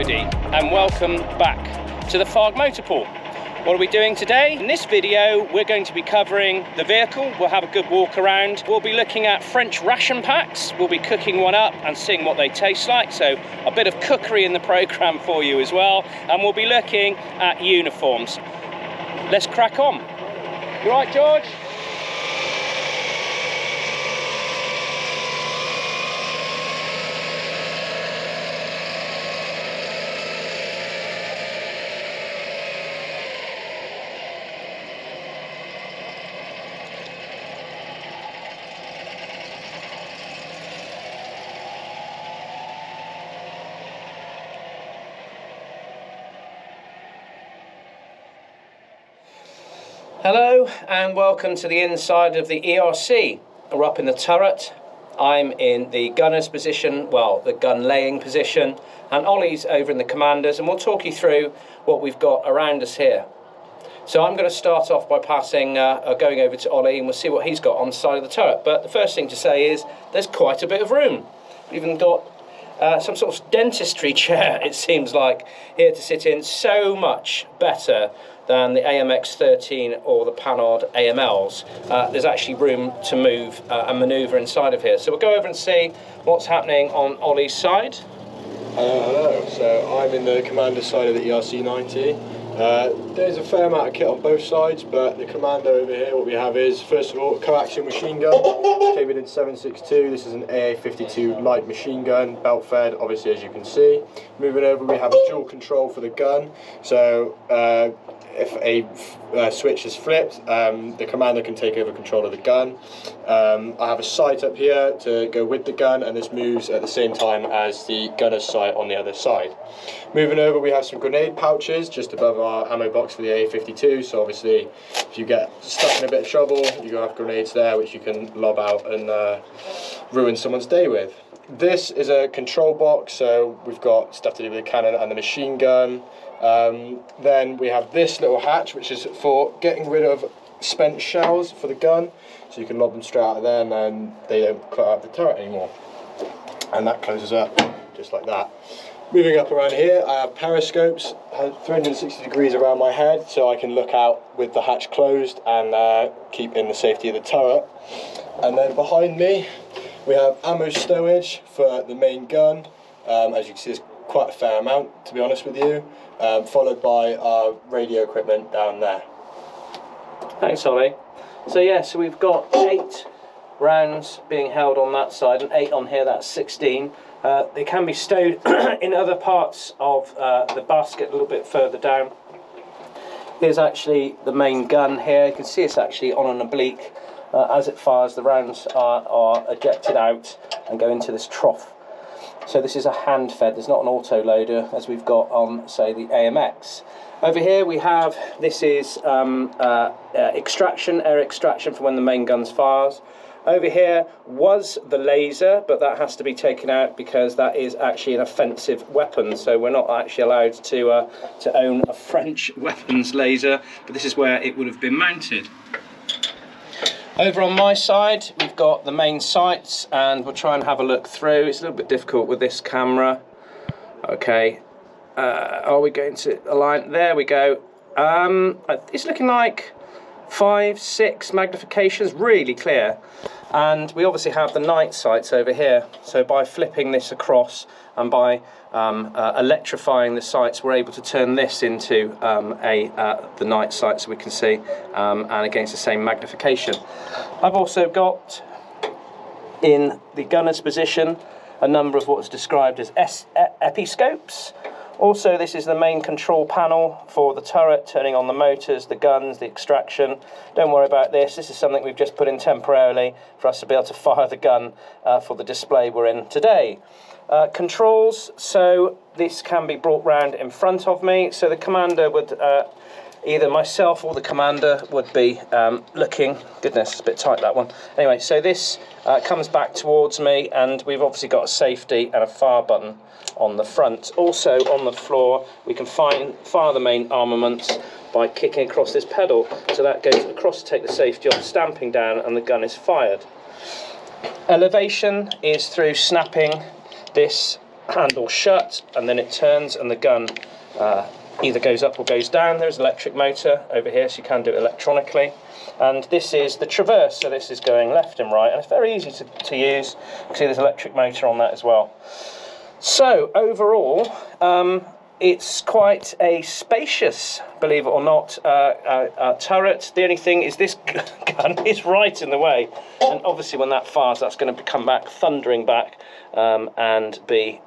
Howdy and welcome back to the FARG Motorpool. What are we doing today? In this video we're going to be covering the vehicle. We'll have a good walk around. We'll be looking at French ration packs. We'll be cooking one up and seeing what they taste like, so a bit of cookery in the programme for you as well. And we'll be looking at uniforms. Let's crack on. You right, George? Hello and welcome to the inside of the ERC. We're up in the turret. I'm in the gunner's position, well, the gun laying position, and Ollie's over in the commander's, and we'll talk you through what we've got around us here. So I'm going to start off by going over to Ollie, and we'll see what he's got on the side of the turret. But the first thing to say is there's quite a bit of room. We've even got some sort of dentistry chair, it seems like, here to sit in. So much better than the AMX-13 or the Panhard AMLs. There's actually room to move and manoeuvre inside of here. So we'll go over and see what's happening on Ollie's side. Hello, so I'm in the commander side of the ERC-90. There's a fair amount of kit on both sides, but the commander over here, what we have is, first of all, a coaxial machine gun. Came in 7.62, this is an AA-52 light machine gun, belt fed, obviously, as you can see. Moving over, we have a dual control for the gun, so if a switch is flipped, the commander can take over control of the gun. I have a sight up here to go with the gun, and this moves at the same time as the gunner's sight on the other side. Moving over, we have some grenade pouches just above our ammo box for the AA-52, so obviously if you get stuck in a bit of trouble, you have grenades there which you can lob out and ruin someone's day with. This is a control box, so we've got stuff to do with the cannon and the machine gun. Then we have this little hatch, which is for getting rid of spent shells for the gun, so you can lob them straight out of there and then they don't cut out the turret anymore. And that closes up just like that. Moving up around here, I have periscopes 360 degrees around my head, so I can look out with the hatch closed and keep in the safety of the turret. And then behind me we have ammo stowage for the main gun. As you can see, there's quite a fair amount, to be honest with you, followed by our radio equipment down there. Thanks, Ollie. So yeah, so we've got 8 rounds being held on that side and 8 on here, that's 16. They can be stowed in other parts of the basket a little bit further down. Here's actually the main gun here. You can see it's actually on an oblique. As it fires, the rounds are ejected out and go into this trough. So this is a hand fed, there's not an auto loader as we've got on, say, the AMX. Over here we have, this is extraction, air extraction for when the main gun fires. Over here was the laser, but that has to be taken out because that is actually an offensive weapon, so we're not actually allowed to own a French weapons laser, but this is where it would have been mounted. Over on my side, we've got the main sights, and we'll try and have a look through. It's a little bit difficult with this camera. Okay, are we going to align? There we go. It's looking like 5, 6 magnifications, really clear. And we obviously have the night sights over here. So by flipping this across and by electrifying the sights, we're able to turn this into the night sight, so we can see, and against the same magnification. I've also got in the gunner's position a number of what's described as episcopes. Also, this is the main control panel for the turret, turning on the motors, the guns, the extraction. Don't worry about this. This is something we've just put in temporarily for us to be able to fire the gun for the display we're in today. Controls, so this can be brought round in front of me. So the commander would, either myself or the commander would be looking, goodness, it's a bit tight that one. Anyway, so this comes back towards me, and we've obviously got a safety and a fire button on the front. Also on the floor, we can fire the main armaments by kicking across this pedal. So that goes across to take the safety off, stamping down, and the gun is fired. Elevation is through snapping this handle shut, and then it turns and the gun either goes up or goes down. There's an electric motor over here, so you can do it electronically. And this is the traverse, so this is going left and right, and it's very easy to use. You can see there's an electric motor on that as well. So overall, it's quite a spacious, believe it or not, turret. The only thing is this gun is right in the way, and obviously when that fires, that's going to come back, thundering back, and be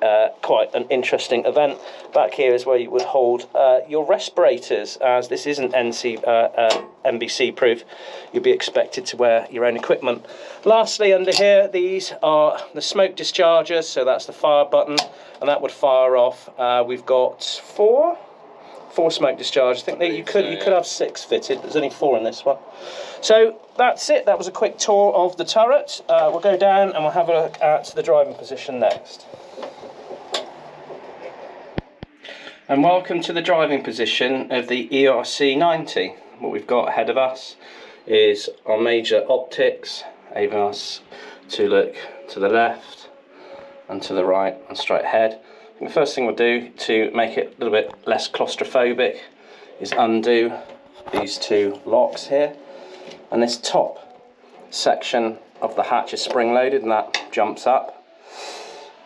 quite an interesting event. Back here is where you would hold your respirators, as this isn't NBC proof. You'll be expected to wear your own equipment. Lastly, under here, these are the smoke dischargers, so that's the fire button, and that would fire off. We've got four smoke dischargers. I think that you could have 6 fitted. There's only 4 in this one. So that's it. That was a quick tour of the turret. We'll go down and we'll have a look at the driving position next. And welcome to the driving position of the ERC-90. What we've got ahead of us is our major optics, enabling us to look to the left and to the right and straight ahead. The first thing we'll do to make it a little bit less claustrophobic is undo these 2 locks here, and this top section of the hatch is spring loaded and that jumps up.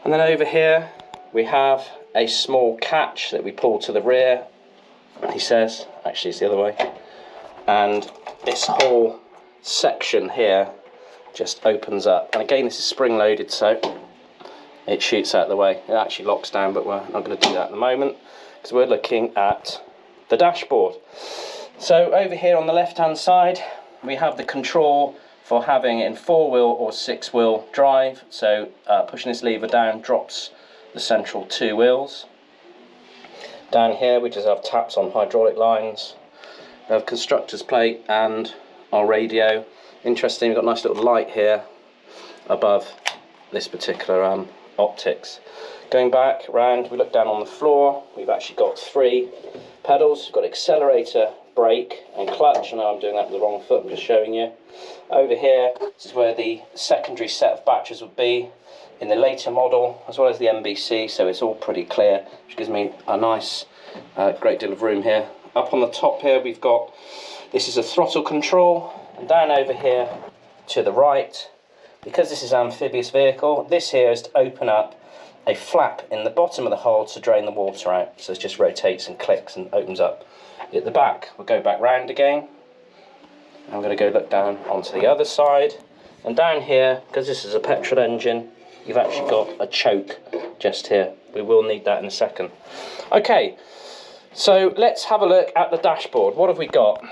And then over here we have a small catch that we pull to the rear, he says, actually it's the other way, and this whole section here just opens up, and again this is spring loaded, so it shoots out the way. It actually locks down, but we're not going to do that at the moment because we're looking at the dashboard. So over here on the left hand side we have the control for having it in 4-wheel or 6-wheel drive. So pushing this lever down drops the central 2 wheels. Down here we just have taps on hydraulic lines. We have constructor's plate and our radio. Interesting, we've got a nice little light here above this particular optics. Going back round, we look down on the floor. We've actually got 3 pedals. We've got accelerator, brake and clutch. I know I'm doing that with the wrong foot, I'm just showing you. Over here, this is where the secondary set of batteries would be in the later model, as well as the NBC, so it's all pretty clear, which gives me a nice great deal of room here. Up on the top here we've got, this is a throttle control, and down over here to the right, because this is an amphibious vehicle, this here is to open up a flap in the bottom of the hull to drain the water out. So it just rotates and clicks and opens up at the back. We'll go back round again. I'm going to go look down onto the other side. And down here, because this is a petrol engine, you've actually got a choke just here. We will need that in a second. Okay, so let's have a look at the dashboard. What have we got?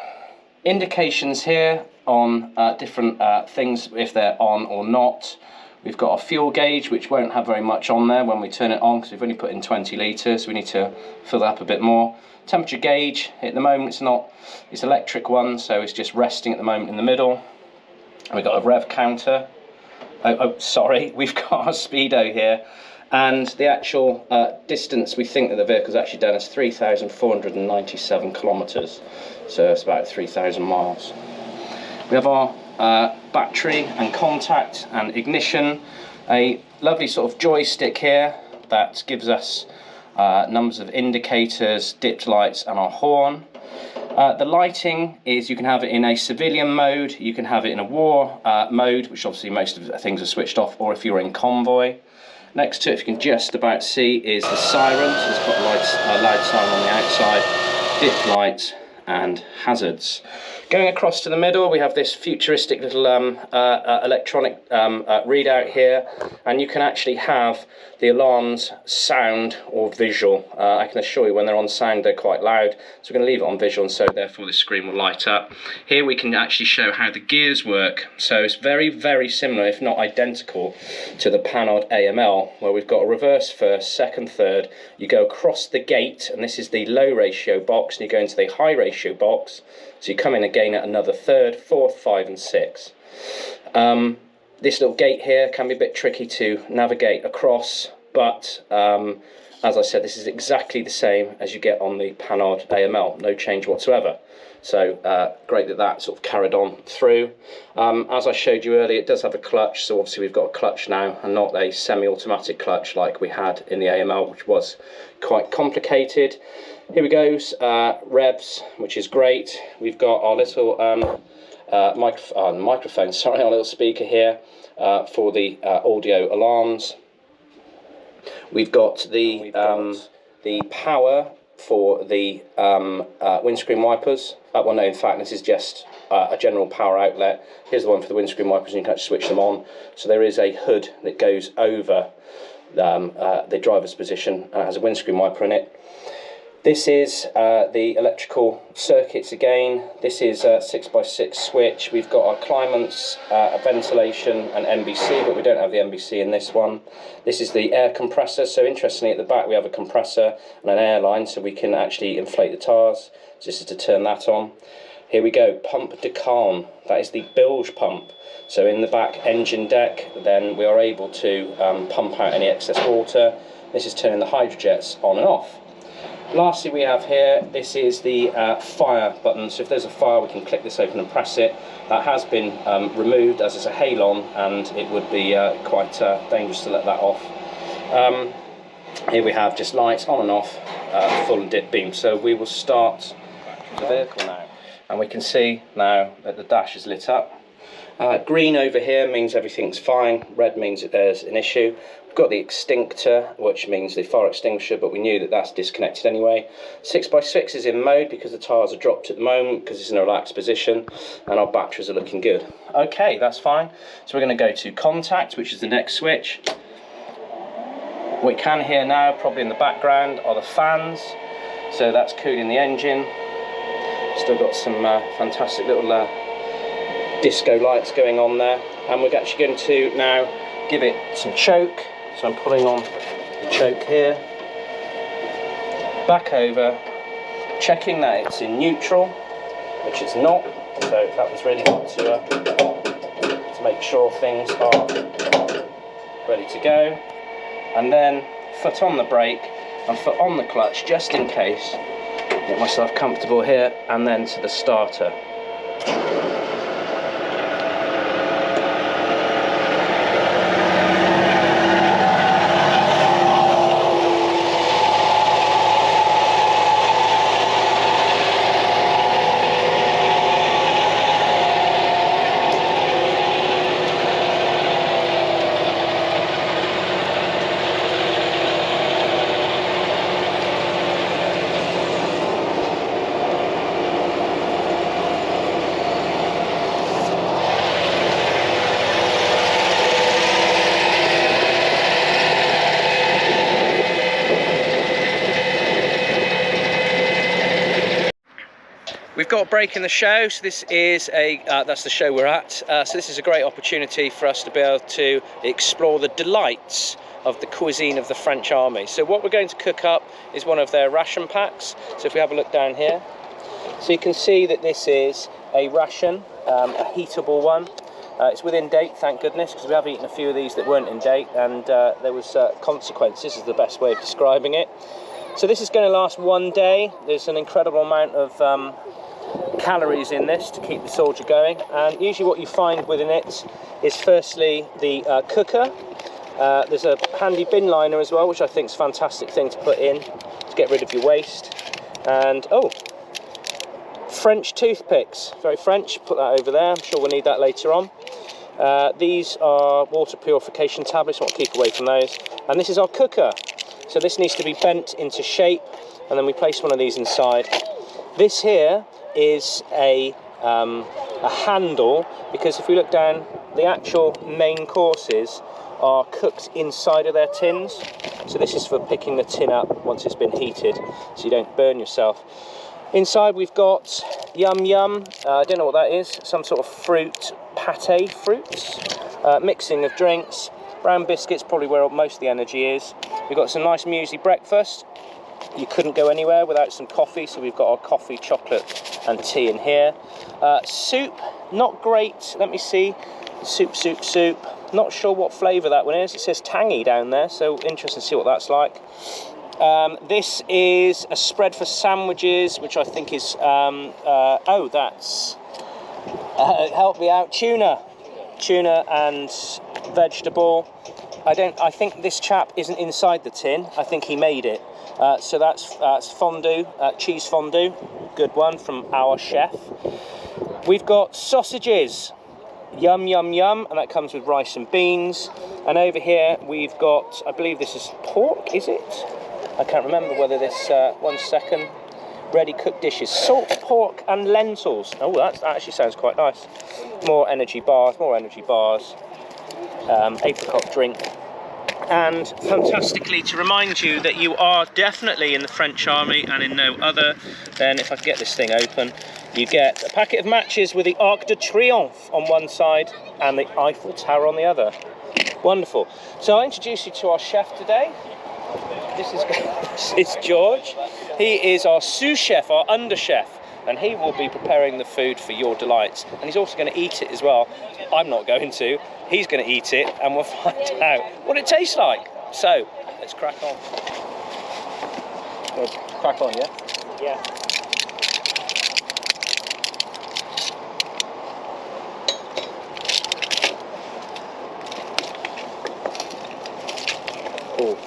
Indications here on different things, if they're on or not. We've got a fuel gauge, which won't have very much on there when we turn it on, because we've only put in 20 litres, so we need to fill that up a bit more. Temperature gauge, at the moment it's electric one, so it's just resting at the moment in the middle. And we've got a rev counter. Sorry, we've got a speedo here, and the actual distance we think that the vehicle's actually done is 3,497 kilometres, so it's about 3,000 miles. We have our battery and contact and ignition, a lovely sort of joystick here that gives us numbers of indicators, dipped lights and our horn. The lighting is, you can have it in a civilian mode, you can have it in a war mode, which obviously most of the things are switched off, or if you're in convoy. Next to it, if you can just about see, is the siren. So it's got a loud siren on the outside, dipped lights and hazards. Going across to the middle, we have this futuristic little electronic readout here, and you can actually have the alarms sound or visual. I can assure you when they're on sound they're quite loud, so we're going to leave it on visual, and so therefore the screen will light up. Here we can actually show how the gears work, so it's very, very similar, if not identical, to the Panhard AML, where we've got a reverse first, second, third. You go across the gate, and this is the low ratio box, and you go into the high ratio box. So you come in again at another third, fourth, 5 and 6. This little gate here can be a bit tricky to navigate across, but as I said, this is exactly the same as you get on the Panhard AML, no change whatsoever. So great that that sort of carried on through. As I showed you earlier, it does have a clutch, so obviously we've got a clutch now and not a semi-automatic clutch like we had in the AML, which was quite complicated. Here we go, revs, which is great. We've got our little microphone, sorry, our little speaker here for the audio alarms. We've got the power for the windscreen wipers. Well, no, in fact, this is just a general power outlet. Here's the one for the windscreen wipers, and you can actually switch them on. So there is a hood that goes over the driver's position and it has a windscreen wiper in it. This is the electrical circuits again. This is a 6x6 switch. We've got our climates, ventilation and MBC, but we don't have the MBC in this one. This is the air compressor. So interestingly, at the back we have a compressor and an air line, so we can actually inflate the tyres. So this is to turn that on. Here we go, pump de calme. That is the bilge pump. So in the back engine deck, then we are able to pump out any excess water. This is turning the hydrojets on and off. Lastly, we have here, this is the fire button. So if there's a fire, we can click this open and press it. That has been removed as it's a halon, and it would be quite dangerous to let that off. Here we have just lights on and off, full and dip beam. So we will start the vehicle now, and we can see now that the dash is lit up. Green over here means everything's fine. Red means that there's an issue. We've got the extinctor, which means the fire extinguisher, but we knew that that's disconnected anyway. 6x6 is in mode because the tyres are dropped at the moment because it's in a relaxed position, and our batteries are looking good. Okay, that's fine. So we're going to go to contact, which is the next switch. What we can hear now, probably in the background, are the fans. So that's cooling the engine. Still got some fantastic little disco lights going on there, and we're actually going to now give it some choke. So I'm pulling on the choke here, back over, checking that it's in neutral, which it's not. So that was really good to make sure things are ready to go, and then foot on the brake and foot on the clutch just in case. Get myself comfortable here, and then to the starter. We've got a break in the show, so this is that's the show we're at. So this is a great opportunity for us to be able to explore the delights of the cuisine of the French army. So what we're going to cook up is one of their ration packs. So if we have a look down here, so you can see that this is a ration, a heatable one. It's within date, thank goodness, because we have eaten a few of these that weren't in date, and there was consequences, is the best way of describing it. So this is going to last one day. There's an incredible amount of calories in this to keep the soldier going, and usually what you find within it is firstly the cooker. There's a handy bin liner as well, which I think is a fantastic thing to put in to get rid of your waste. And oh, French toothpicks, very French, put that over there, I'm sure we'll need that later on. These are water purification tablets, I want to keep away from those. And this is our cooker, so this needs to be bent into shape, and then we place one of these inside. This here is a handle, because if we look down, the actual main courses are cooked inside of their tins. So this is for picking the tin up once it's been heated, so you don't burn yourself. Inside we've got yum yum, I don't know what that is, some sort of fruit, pate fruits, mixing of drinks, brown biscuits, probably where most of the energy is. We've got some nice muesli breakfast. You couldn't go anywhere without some coffee, so we've got our coffee, chocolate and tea in here. Soup, not great, let me see, soup. Not sure what flavour that one is, it says tangy down there, so interesting to see what that's like. This is a spread for sandwiches, which I think is oh, that's help me out, tuna and vegetable. I think this chap isn't inside the tin. I think he made it. So that's fondue, cheese fondue, good one from our chef. We've got sausages, yum yum yum, and that comes with rice and beans. And over here we've got, I believe this is pork, is it? I can't remember whether this, 1 second. Ready cooked dishes, salt pork and lentils. Oh, that actually sounds quite nice. More energy bars, apricot drink. And fantastically, to remind you that you are definitely in the French Army and in no other, then if I can get this thing open, you get a packet of matches with the Arc de Triomphe on one side and the Eiffel Tower on the other. Wonderful. So I'll introduce you to our chef today. This is George. He is our sous chef, our under chef, and he will be preparing the food for your delights. And he's also going to eat it as well. I'm not going to. He's going to eat it, and we'll find out what it tastes like. So let's crack on. Let's crack on, yeah? Yeah. Cool.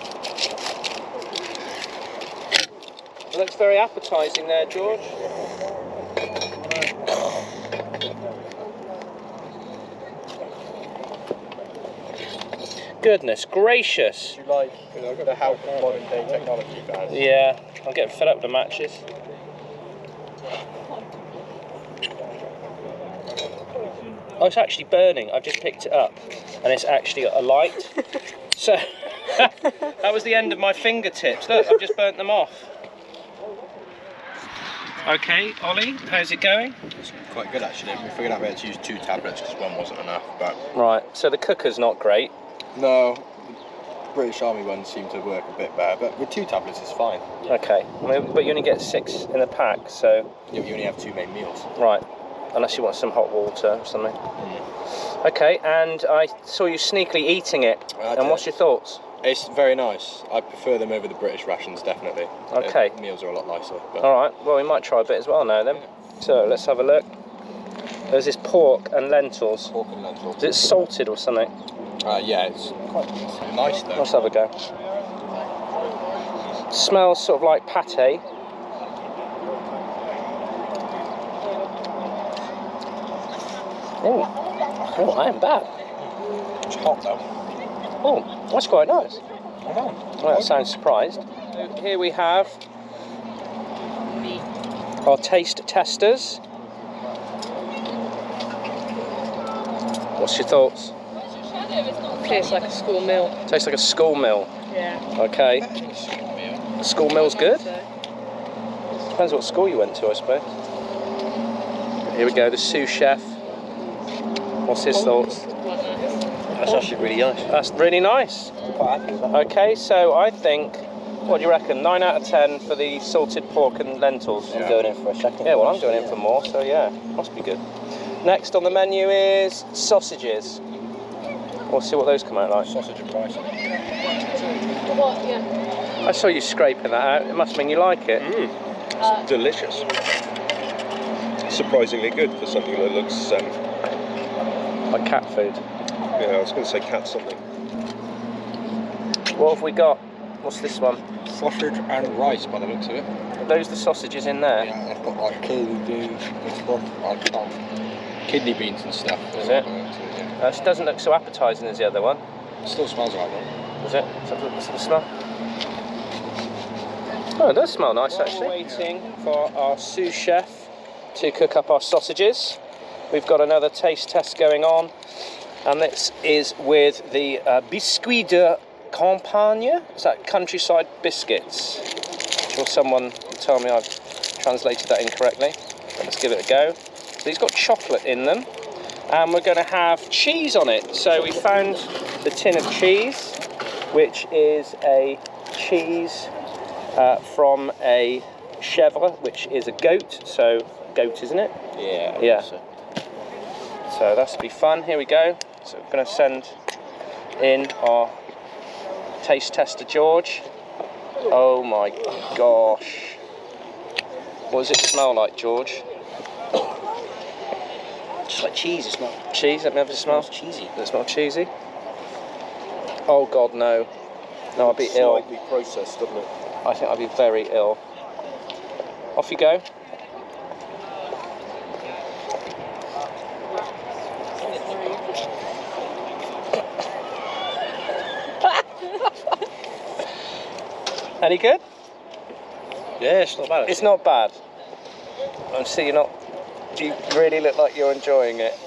It looks very appetising there, George. Goodness gracious. Do you like, I've got to help with modern day technology, guys. Yeah, I'm getting fed up with the matches. Oh, it's actually burning. I've just picked it up and it's actually got a light. So, that was the end of my fingertips. Look, I've just burnt them off. Okay, Ollie, how's it going? It's quite good actually. We figured out we had to use 2 tablets because 1 wasn't enough, but... Right, so the cooker's not great. No, the British Army ones seem to work a bit better, but with 2 tablets it's fine. Okay, but you only get 6 in a pack, so... Yeah, you only have 2 main meals. Right, unless you want some hot water or something. Okay, and I saw you sneakily eating it, and what's your thoughts? It's very nice. I prefer them over the British rations, definitely. Okay. The meals are a lot nicer. But... Alright, well we might try a bit as well now then. So, let's have a look. There's this pork and lentils. Pork and lentils. Is it salted or something? Yeah, it's quite nice though. Let's have a go. Smells sort of like pate. Oh, I am bad. It's hot though. Oh, that's quite nice. Well, that sounds surprised. So here we have our taste testers. What's your thoughts? Tastes like a school meal. Tastes like a school meal. Yeah. Okay. School meal's good? Depends what school you went to, I suppose. Here we go, the sous chef. What's his thoughts? That's actually really nice. That's really nice. I'm quite happy with that. Okay, so I think, what do you reckon? 9 out of 10 for the salted pork and lentils. I'm going in for a second. Yeah, well, I'm going in for more, so yeah, must be good. Next on the menu is sausages. We'll see what those come out like. Sausage and rice. What? Yeah. I saw you scraping that out. It must mean you like it. It's delicious. Surprisingly good for something that looks, Like cat food. yeah, I was going to say cat something. What have we got? What's this one? Sausage and rice by the looks of it. Are those the sausages in there? Yeah, I've got like kidney beans and stuff. Kidney beans and stuff. Is it? Yeah. It doesn't look so appetising as the other one. It still smells right though. Is it? What's the smell? Oh, it does smell nice actually. While we're waiting for our sous chef to cook up our sausages, we've got another taste test going on, and this is with the biscuit de campagne. Is that countryside biscuits? I'm sure someone will tell me I've translated that incorrectly. But let's give it a go. So these got chocolate in them, and we're going to have cheese on it. So we found the tin of cheese, which is a cheese from a chèvre, which is a goat. So goat, isn't it? Yeah. Yeah. So that's to be fun. Here we go. So we're going to send in our taste tester George. Oh my gosh. What does it smell like, George? Just like cheese, it's not Cheese? Let me have a smell. cheesy. Does it smell cheesy? Oh God, no. No, I'd be ill. Slightly processed, doesn't it? I think I'd be very ill. Off you go. Any good? Yeah, it's not bad. It's not bad. I see you're not. You really look like you're enjoying it.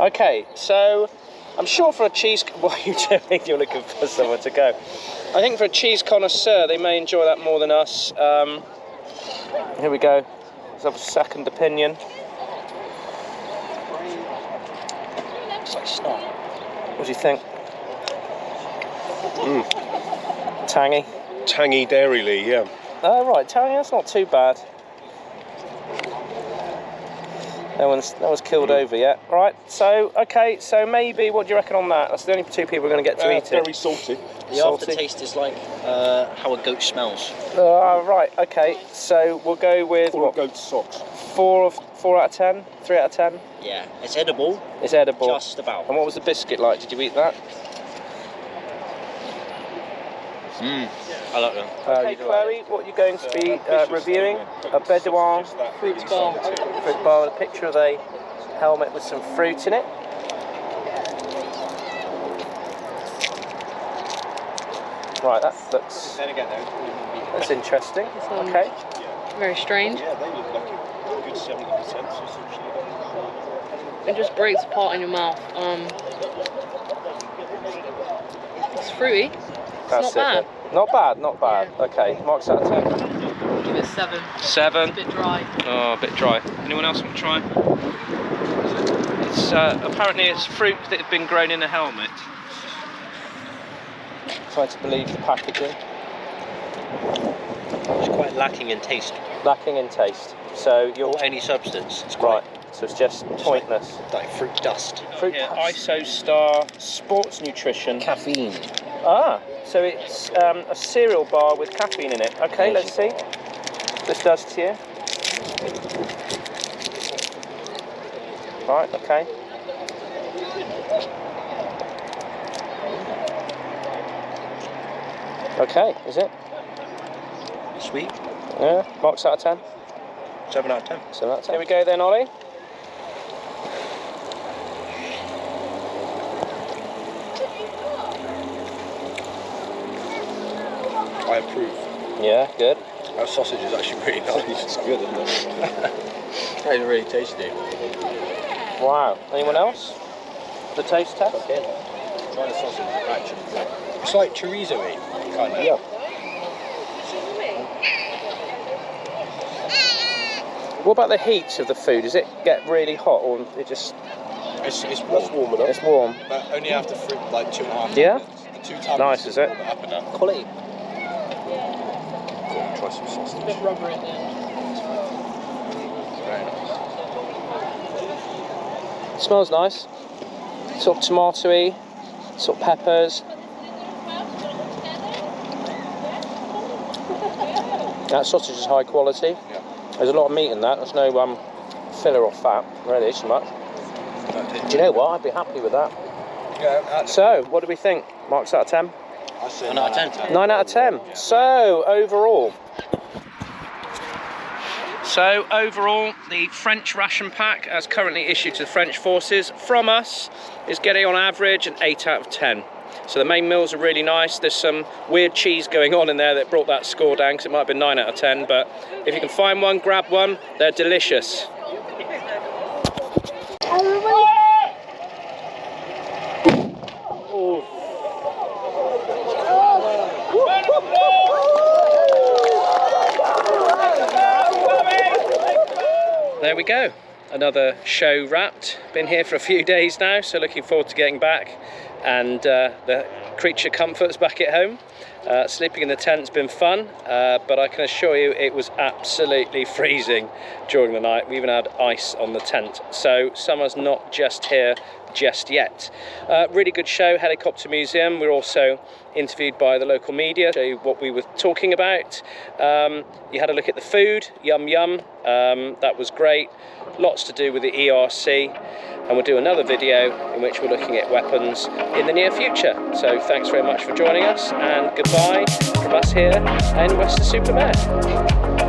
Okay, so I'm sure for a cheese. What are you doing? You're looking for somewhere to go. I think for a cheese connoisseur, they may enjoy that more than us. Here we go. Let's have a second opinion. It's like snot. What do you think? Tangy. Tangy dairyly, yeah. Oh right, tangy. That's not too bad. No one's killed over yet. Right, so, okay, so maybe, what do you reckon on that? That's the only two people we're going to get to eat it. Very salty. The Salty. aftertaste is like how a goat smells. Right, okay, so we'll go with, Full what, of goat socks. 4 out of 10? 3 out of 10? Yeah, it's edible. It's edible. Just about. And what was the biscuit like? Did you eat that? I like them. Okay, Chloe, what are you going to be reviewing? A Bedouin Fruit bar. fruit bar with a picture of a helmet with some fruit in it. Right, that looks... That's interesting. Okay. Very strange. Yeah, they look like a good 70% or It just breaks apart in your mouth. It's fruity. That's not bad. Then. Not bad, not bad. Okay, marks out of 10. Give it 7. 7. It's a bit dry. Oh, a bit dry. Anyone else want to try? It's apparently it's fruit that had been grown in a helmet. Try to believe the packaging. It's quite lacking in taste. Lacking in taste. So you're Or any substance. It's quite right. So it's just pointless. like fruit dust. Fruit ISO Star Sports Nutrition. Caffeine. Ah, so it's a cereal bar with caffeine in it. Okay, let's see. This does to you. Right, okay. Okay, is it? Sweet. Yeah, marks out of 10. 7 out of 10. 7 out of 10. Here we go then, Ollie. I approve. Yeah, good. That sausage is actually really nice. It's good, isn't it? It's really tasty. Wow. Anyone else? The taste test? Try the sausage, actually. It's like chorizo-y, kind of. Yeah. What about the heat of the food? Does it get really hot or it just... It's That's warm, warm enough. It's warm? but only after like 2.5 Yeah? tablets. The 2 tablets Nice, is it? warm up enough. Quality. Try some It's a sausage. bit rubbery at the end. Very nice. Smells nice. Sort of tomatoey, sort of peppers. That sausage is high quality. Yeah. There's a lot of meat in that. There's no filler or fat, really, so much. Do you know what? I'd be happy with that. Yeah, So, what do we think? Marks out of 10? I say 9 out of 10. 9 out of 10. So, overall, the French ration pack, as currently issued to the French forces, from us, is getting on average an 8 out of 10. So the main meals are really nice. There's some weird cheese going on in there that brought that score down, because it might have been 9 out of 10, but if you can find one, grab one. They're delicious. There we go, another show wrapped. Been here for a few days now, so looking forward to getting back and the creature comforts back at home. Sleeping in the tent's been fun, but I can assure you it was absolutely freezing during the night. We even had ice on the tent, so summer's not just here just yet. Really good show, Helicopter Museum. We're also interviewed by the local media, show you what we were talking about. You had a look at the food, yum yum, that was great. Lots to do with the ERC, and we'll do another video in which we're looking at weapons in the near future. So thanks very much for joining us, and goodbye from us here in Wester-super-Mare.